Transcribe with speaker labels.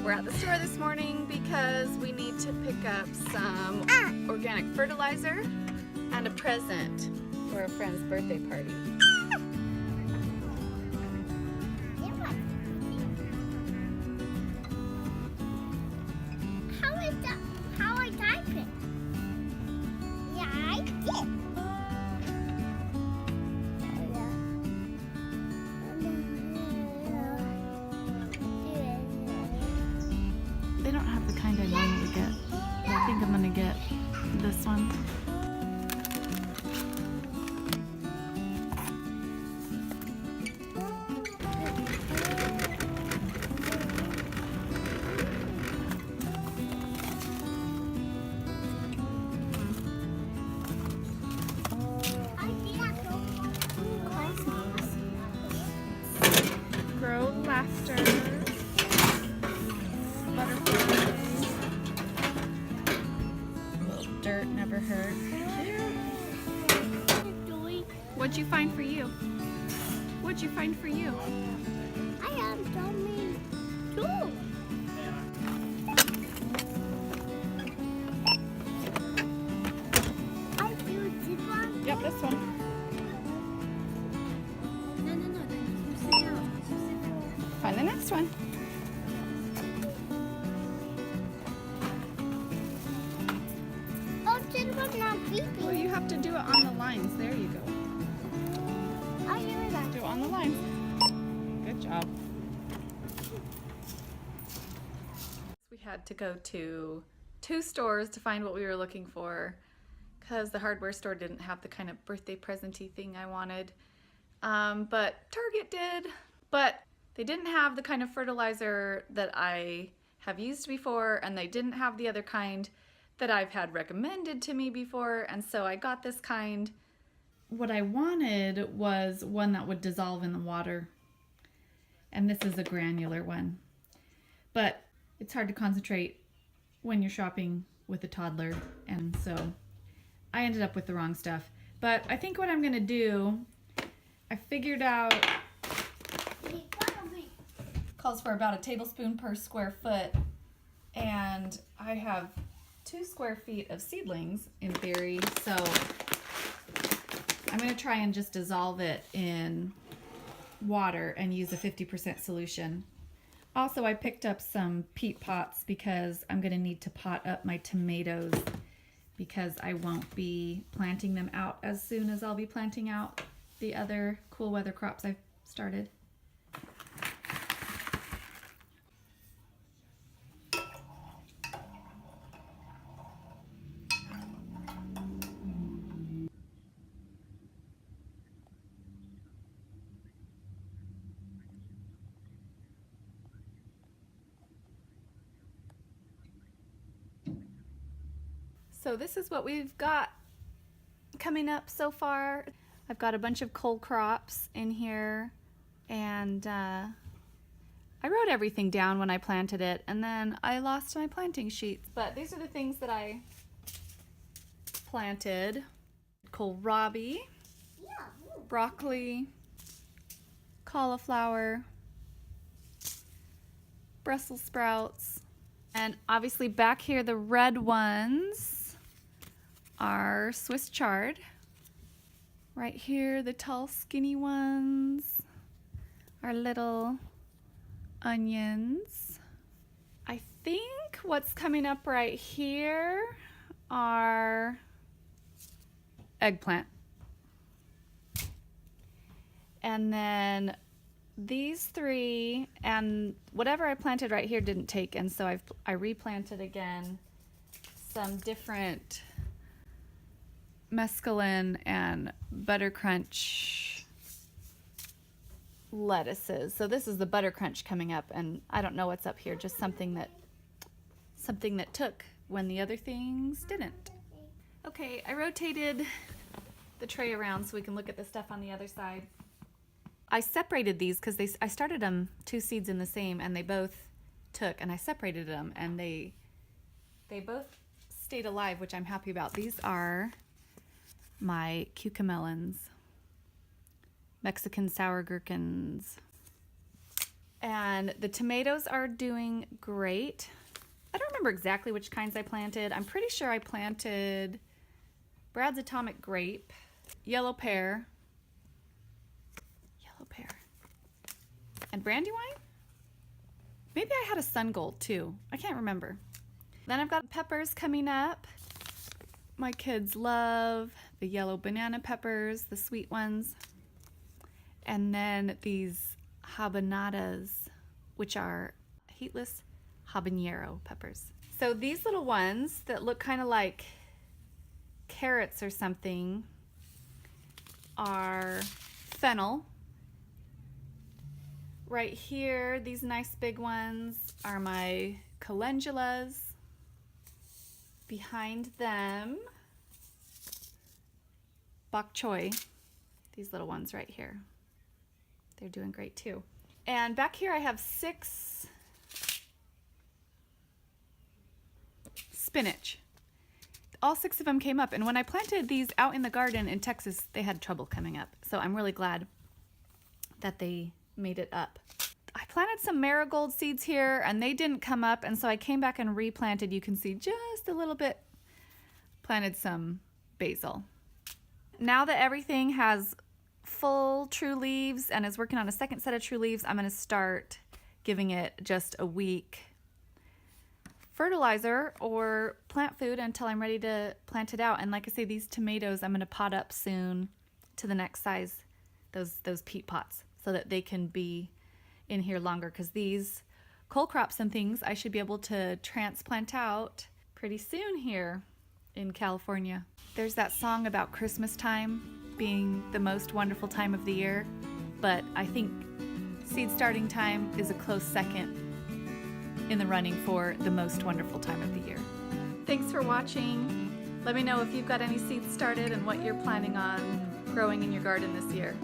Speaker 1: We're at the store this morning because we need to pick up some organic fertilizer and a present for a friend's birthday party.
Speaker 2: How I type it? Yeah, I did.
Speaker 1: They don't have the kind I normally get. I think I'm gonna get this one. Grow laughter. Butterflies. A little dirt never hurt. What'd you find for you? What'd you find for you?
Speaker 2: I am Tommy too. I do this one.
Speaker 1: Yep, this one. Find the next one.
Speaker 2: Oh, this one's not beeping.
Speaker 1: Well, you have to do it on the lines. There you go.
Speaker 2: I hear that.
Speaker 1: Do it on the lines. Good job. We had to go to 2 stores to find what we were looking for because the hardware store didn't have the kind of birthday present-y thing I wanted. But Target did. But they didn't have the kind of fertilizer that I have used before, and they didn't have the other kind that I've had recommended to me before, and so I got this kind. What I wanted was one that would dissolve in the water, and this is a granular one. But it's hard to concentrate when you're shopping with a toddler, and so I ended up with the wrong stuff. But I think what I'm gonna do, I figured out, calls for about a tablespoon per square foot, and I have 2 square feet of seedlings in theory, so I'm going to try and just dissolve it in water and use a 50% solution. Also, I picked up some peat pots because I'm going to need to pot up my tomatoes because I won't be planting them out as soon as I'll be planting out the other cool weather crops I've started. So this is what we've got coming up so far. I've got a bunch of cold crops in here, and I wrote everything down when I planted it, and then I lost my planting sheets. But these are the things that I planted. Kohlrabi, broccoli, cauliflower, Brussels sprouts, and obviously back here the red ones are Swiss chard. Right here, the tall, skinny ones are little onions. I think what's coming up right here are eggplant. And then these 3, and whatever I planted right here didn't take, and so I replanted again some different mesclun and butter crunch lettuces. So this is the butter crunch coming up, and I don't know what's up here, just something that took when the other things didn't. Okay, I rotated the tray around so we can look at the stuff on the other side. I separated these because I started them 2 seeds in the same, and they both took, and I separated them, and they both stayed alive, which I'm happy about. These are my cucamelons, Mexican sour gherkins. And the tomatoes are doing great. I don't remember exactly which kinds I planted. I'm pretty sure I planted Brad's Atomic Grape, yellow pear, and Brandywine? Maybe I had a Sun Gold too. I can't remember. Then I've got peppers coming up. My kids love the yellow banana peppers, the sweet ones. And then these habanadas, which are heatless habanero peppers. So these little ones that look kind of like carrots or something are fennel. Right here, these nice big ones are my calendulas. Behind them, bok choy, these little ones right here. They're doing great too. And back here I have 6 spinach. All 6 of them came up, and when I planted these out in the garden in Texas, they had trouble coming up. So I'm really glad that they made it up. I planted some marigold seeds here and they didn't come up, and so I came back and replanted. You can see just a little bit. Planted some basil. Now that everything has full true leaves and is working on a second set of true leaves, I'm going to start giving it just a week fertilizer or plant food until I'm ready to plant it out. And like I say, these tomatoes I'm going to pot up soon to the next size, those peat pots, so that they can be in here longer, because these cole crops and things I should be able to transplant out pretty soon here in California. There's that song about Christmas time being the most wonderful time of the year, but I think seed starting time is a close second in the running for the most wonderful time of the year. Thanks for watching. Let me know if you've got any seeds started and what you're planning on growing in your garden this year.